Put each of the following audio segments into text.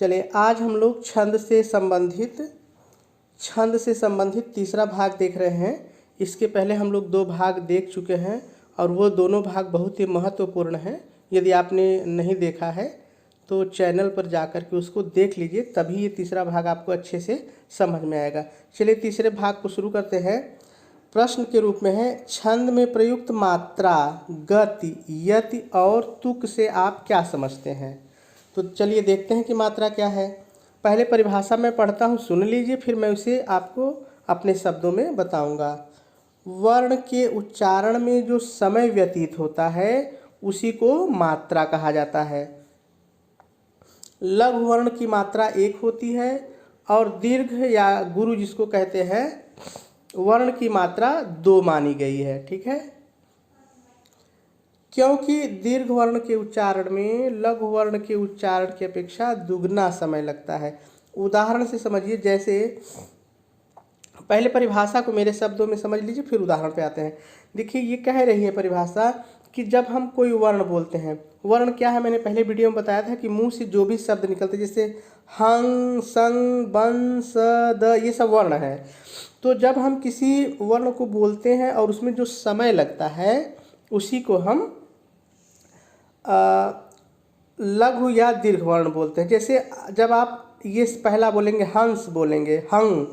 चलिए आज हम लोग छंद से संबंधित तीसरा भाग देख रहे हैं। इसके पहले हम लोग 2 भाग देख चुके हैं और वो दोनों भाग बहुत ही महत्वपूर्ण हैं। यदि आपने नहीं देखा है तो चैनल पर जाकर के उसको देख लीजिए, तभी ये तीसरा भाग आपको अच्छे से समझ में आएगा। चलिए तीसरे भाग को शुरू करते हैं। प्रश्न के रूप में है, छंद में प्रयुक्त मात्रा, गति, यति और तुक से आप क्या समझते हैं? तो चलिए देखते हैं कि मात्रा क्या है। पहले परिभाषा मैं पढ़ता हूँ, सुन लीजिए, फिर मैं उसे आपको अपने शब्दों में बताऊंगा। वर्ण के उच्चारण में जो समय व्यतीत होता है उसी को मात्रा कहा जाता है। लघु वर्ण की मात्रा 1 होती है और दीर्घ या गुरु जिसको कहते हैं वर्ण की मात्रा 2 मानी गई है। ठीक है, क्योंकि दीर्घ वर्ण के उच्चारण में लघु वर्ण के उच्चारण की अपेक्षा दुगना समय लगता है। उदाहरण से समझिए, जैसे पहले परिभाषा को मेरे शब्दों में समझ लीजिए, फिर उदाहरण पे आते हैं। देखिए ये कह रही है परिभाषा कि जब हम कोई वर्ण बोलते हैं, वर्ण क्या है मैंने पहले वीडियो में बताया था कि मुंह से जो भी शब्द निकलते हैं, जैसे हंग, संग, बन, स, द, ये सब वर्ण है। तो जब हम किसी वर्ण को बोलते हैं और उसमें जो समय लगता है उसी को हम लघु या दीर्घ वर्ण बोलते हैं। जैसे जब आप ये पहला बोलेंगे, हंस बोलेंगे, हंग,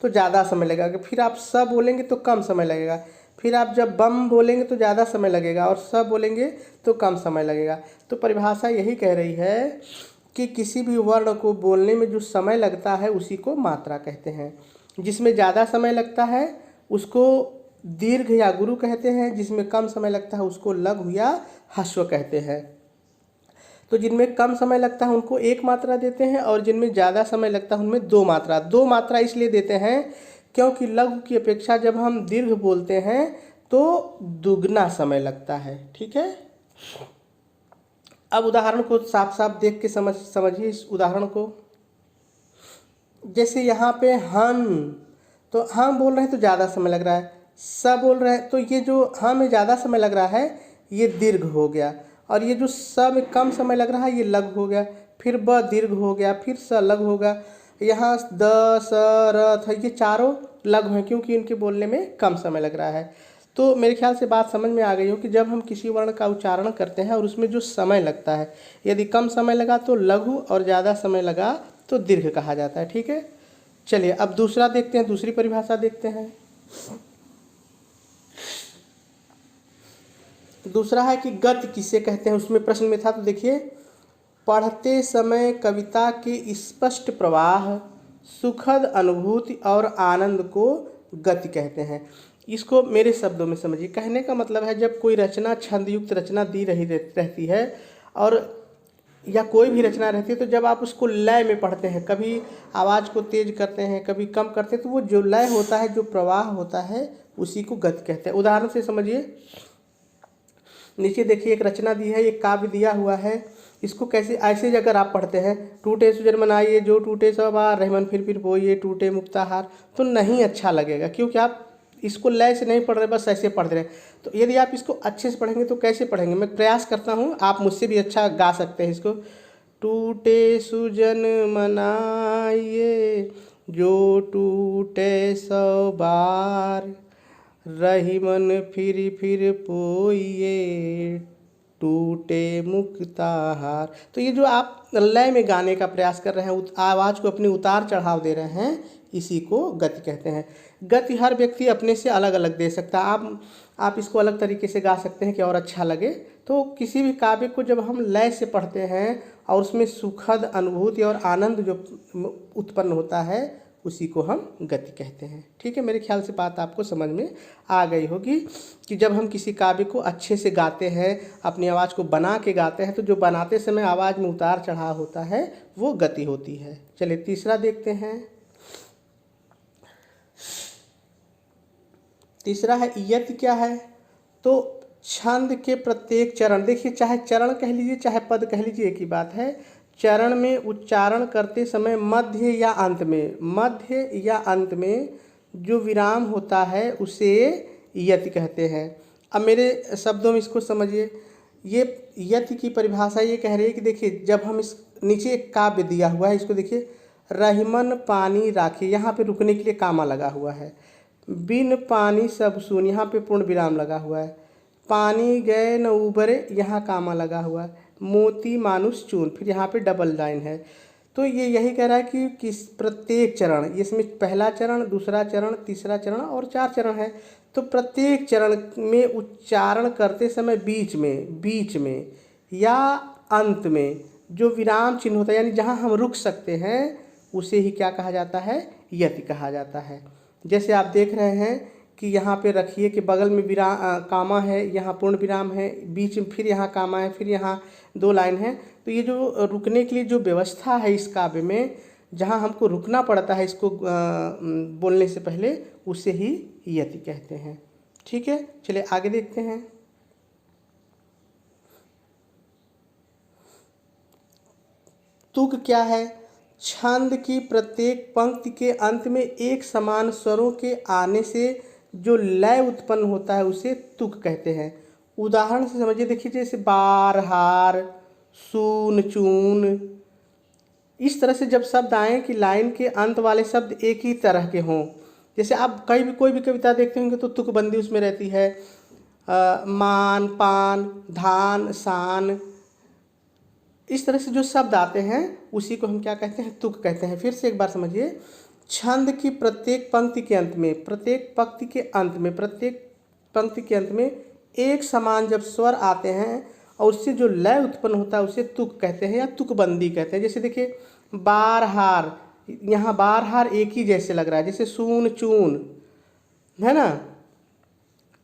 तो ज़्यादा समय लगेगा। फिर आप स बोलेंगे तो कम समय लगेगा। फिर आप जब बम बोलेंगे तो ज़्यादा समय लगेगा और स बोलेंगे तो कम समय लगेगा। तो परिभाषा यही कह रही है कि किसी भी वर्ण को बोलने में जो समय लगता है उसी को मात्रा कहते हैं। जिसमें ज़्यादा समय लगता है उसको दीर्घ या गुरु कहते हैं, जिसमें कम समय लगता है उसको लघु या ह्रस्व कहते हैं। तो जिनमें कम समय लगता है उनको 1 मात्रा देते हैं और जिनमें ज़्यादा समय लगता है उनमें 2 मात्रा। 2 मात्रा इसलिए देते हैं क्योंकि लघु की अपेक्षा जब हम दीर्घ बोलते हैं तो दुगना समय लगता है। ठीक है, अब उदाहरण को साफ साफ देख के समझिए इस उदाहरण को। जैसे यहाँ पे हन, तो हम बोल रहे हैं तो ज़्यादा समय लग रहा है। स बोल रहे हैं तो ये जो हाँ में ज़्यादा समय लग रहा है ये दीर्घ हो गया, और ये जो स में कम समय लग रहा है ये लघु हो गया। फिर ब दीर्घ हो गया, फिर स लघु होगा। यहाँ द, स, र, थ, ये चारों लघु हैं क्योंकि इनके बोलने में कम समय लग रहा है। तो मेरे ख्याल से बात समझ में आ गई हो कि जब हम किसी वर्ण का उच्चारण करते हैं और उसमें जो समय लगता है, यदि कम समय लगा तो लघु और ज़्यादा समय लगा तो दीर्घ कहा जाता है। ठीक है, चलिए अब दूसरा देखते हैं, दूसरी परिभाषा देखते हैं। दूसरा है कि गति किसे कहते हैं, उसमें प्रश्न में था। तो देखिए, पढ़ते समय कविता के स्पष्ट प्रवाह, सुखद अनुभूति और आनंद को गति कहते हैं। इसको मेरे शब्दों में समझिए। कहने का मतलब है जब कोई रचना छंदयुक्त रचना दी रही रहती है और या कोई भी रचना रहती है, तो जब आप उसको लय में पढ़ते हैं, कभी आवाज़ को तेज करते हैं, कभी कम करते हैं, तो वो जो लय होता है, जो प्रवाह होता है, उसी को गति कहते हैं। उदाहरण से समझिए, नीचे देखिए एक रचना दी है, एक काव्य दिया हुआ है। इसको कैसे ऐसे अगर आप पढ़ते हैं, टूटे सुजन मनाइए जो टूटे सवार, रहमन फिर बोइए टूटे मुक्ताहार, तो नहीं अच्छा लगेगा क्योंकि आप इसको लय से नहीं पढ़ रहे, बस ऐसे पढ़ रहे हैं। तो यदि आप इसको अच्छे से पढ़ेंगे तो कैसे पढ़ेंगे, मैं प्रयास करता हूँ, आप मुझसे भी अच्छा गा सकते हैं इसको। टूटे सुजन मनाइए जो टूटे सौ बार, रही मन फिर पोइए टूटे मुक्ताहार। तो ये जो आप लय में गाने का प्रयास कर रहे हैं, आवाज़ को अपनी उतार चढ़ाव दे रहे हैं, इसी को गति कहते हैं। गति हर व्यक्ति अपने से अलग अलग दे सकता है। आप इसको अलग तरीके से गा सकते हैं कि और अच्छा लगे। तो किसी भी काव्य को जब हम लय से पढ़ते हैं और उसमें सुखद अनुभूति और आनंद जो उत्पन्न होता है उसी को हम गति कहते हैं। ठीक है, मेरे ख्याल से बात आपको समझ में आ गई होगी कि जब हम किसी काव्य को अच्छे से गाते हैं, अपनी आवाज़ को बना के गाते हैं, तो जो बनाते समय आवाज़ में उतार चढ़ाव होता है वो गति होती है। चलिए तीसरा देखते हैं। तीसरा है यति। क्या है, तो छंद के प्रत्येक चरण, देखिए चाहे चरण कह लीजिए चाहे पद कह लीजिए, एक ही बात है। चरण में उच्चारण करते समय मध्य या अंत में जो विराम होता है उसे यति कहते हैं। अब मेरे शब्दों में इसको समझिए। ये यति की परिभाषा ये कह रही है कि देखिए, जब हम इस नीचे एक काव्य दिया हुआ है, इसको देखिए, रहीमन पानी राखी, यहाँ पे रुकने के लिए कामा लगा हुआ है। बिन पानी सब सून, यहाँ पे पूर्ण विराम लगा हुआ है। पानी गए न उबरे, यहाँ कामा लगा हुआ है। मोती मानुष चून, फिर यहाँ पे डबल लाइन है। तो ये यही कह रहा है कि किस प्रत्येक चरण, इसमें पहला चरण, दूसरा चरण, तीसरा चरण और 4 चरण है। तो प्रत्येक चरण में उच्चारण करते समय बीच में या अंत में जो विराम चिन्ह होता है, यानी जहाँ हम रुक सकते हैं, उसे ही क्या कहा जाता है, यति कहा जाता है। जैसे आप देख रहे हैं कि यहाँ पे रखिए कि बगल में विराम कामा है, यहाँ पूर्ण विराम है, बीच में फिर यहाँ कामा है, फिर यहाँ 2 लाइन है। तो ये जो रुकने के लिए जो व्यवस्था है इस काव्य में, जहाँ हमको रुकना पड़ता है इसको बोलने से पहले, उसे ही यति कहते हैं। ठीक है, चलिए आगे देखते हैं। तुक क्या है? छंद की प्रत्येक पंक्ति के अंत में एक समान स्वरों के आने से जो लय उत्पन्न होता है उसे तुक कहते हैं। उदाहरण से समझिए, देखिए, जैसे बार हार, सून चून, इस तरह से जब शब्द आएँ कि लाइन के अंत वाले शब्द एक ही तरह के हों। जैसे आप कोई भी कविता देखते होंगे तो तुकबंदी उसमें रहती है। मान, पान, धान, शान, इस तरह से जो शब्द आते हैं उसी को हम क्या कहते हैं, तुक कहते हैं। फिर से एक बार समझिए, छंद की प्रत्येक पंक्ति के अंत में, प्रत्येक पंक्ति के अंत में एक समान जब स्वर आते हैं और उससे जो लय उत्पन्न होता है उसे तुक कहते हैं या तुकबंदी कहते हैं। जैसे देखिए, बार हार, यहाँ बार हार एक ही जैसे लग रहा है। जैसे सून चून है ना,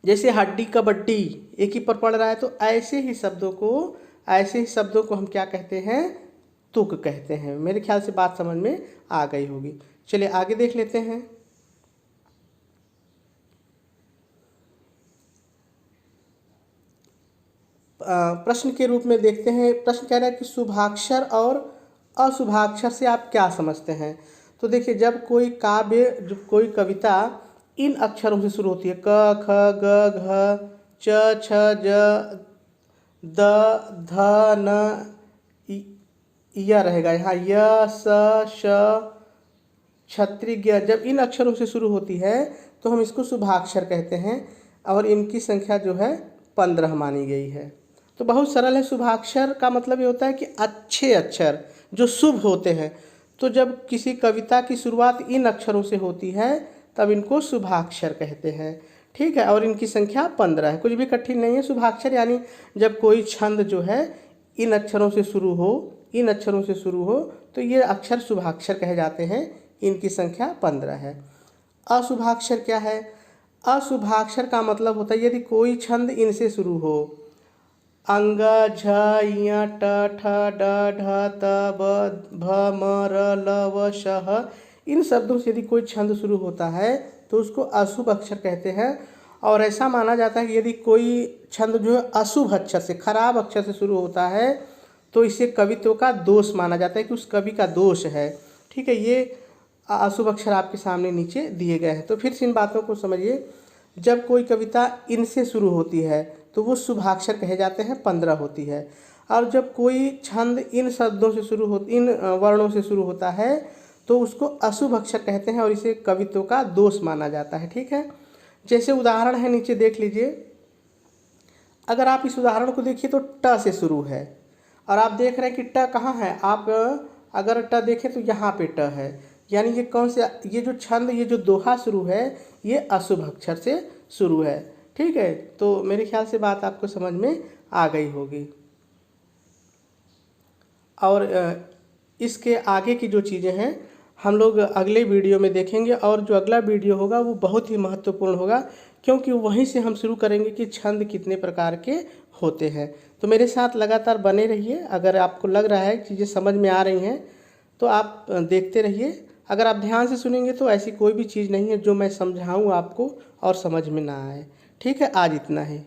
जैसे हड्डी कबड्डी एक ही पर पड़ रहा है। तो ऐसे ही शब्दों को हम क्या कहते हैं, तुक कहते हैं। मेरे ख्याल से बात समझ में आ गई होगी। चलिए आगे देख लेते हैं। प्रश्न के रूप में देखते हैं। प्रश्न कह रहा है कि शुभाक्षर और अशुभाक्षर से आप क्या समझते हैं? तो देखिए, जब कोई कविता इन अक्षरों से शुरू होती है, क ख ग घ च छ ज द ध न, यह रहेगा यहाँ य स श क्षत्रि ग, जब इन अक्षरों से शुरू होती है तो हम इसको शुभाक्षर कहते हैं और इनकी संख्या जो है 15 मानी गई है। तो बहुत सरल है। शुभाक्षर का मतलब ये होता है कि अच्छे अक्षर जो शुभ होते हैं। तो जब किसी कविता की शुरुआत इन अक्षरों से होती है तब इनको शुभाक्षर कहते हैं। ठीक है, और इनकी संख्या 15 है, कुछ भी कठिन नहीं है। शुभाक्षर यानी जब कोई छंद जो है इन अक्षरों से शुरू हो तो ये अक्षर शुभाक्षर कहे जाते हैं। इनकी संख्या 15 है। अशुभाक्षर क्या है? अशुभाक्षर का मतलब होता है यदि कोई छंद इनसे शुरू हो, अंग झ य ट ठ ड ढ त ब भ म र ल व श, इन शब्दों से यदि कोई छंद शुरू होता है तो उसको अशुभ अक्षर कहते हैं। और ऐसा माना जाता है कि यदि कोई छंद जो है अशुभ अक्षर से, खराब अक्षर से शुरू होता है तो इसे कवित्व का दोष माना जाता है कि उस कवि का दोष है। ठीक है, ये अशुभ अक्षर आपके सामने नीचे दिए गए हैं। तो फिर से इन बातों को समझिए। जब कोई कविता इनसे शुरू होती है तो वो शुभाक्षर कहे जाते हैं, 15 होती है। और जब कोई छंद इन वर्णों से शुरू होता है तो उसको अशुभ अक्षर कहते हैं और इसे कवित्व का दोष माना जाता है। ठीक है, जैसे उदाहरण है, नीचे देख लीजिए। अगर आप इस उदाहरण को देखिए तो ट से शुरू है और आप देख रहे हैं कि ट कहाँ है। आप अगर ट देखें तो यहाँ पे ट है, यानी ये कौन से, ये जो छंद, ये जो दोहा शुरू है ये अशुभ अक्षर से शुरू है। ठीक है, तो मेरे ख्याल से बात आपको समझ में आ गई होगी। और इसके आगे की जो चीज़ें हैं हम लोग अगले वीडियो में देखेंगे, और जो अगला वीडियो होगा वो बहुत ही महत्वपूर्ण होगा क्योंकि वहीं से हम शुरू करेंगे कि छंद कितने प्रकार के होते हैं। तो मेरे साथ लगातार बने रहिए। अगर आपको लग रहा है चीज़ें समझ में आ रही हैं तो आप देखते रहिए। अगर आप ध्यान से सुनेंगे तो ऐसी कोई भी चीज़ नहीं है जो मैं समझाऊँ आपको और समझ में ना आए। ठीक है, आज इतना ही।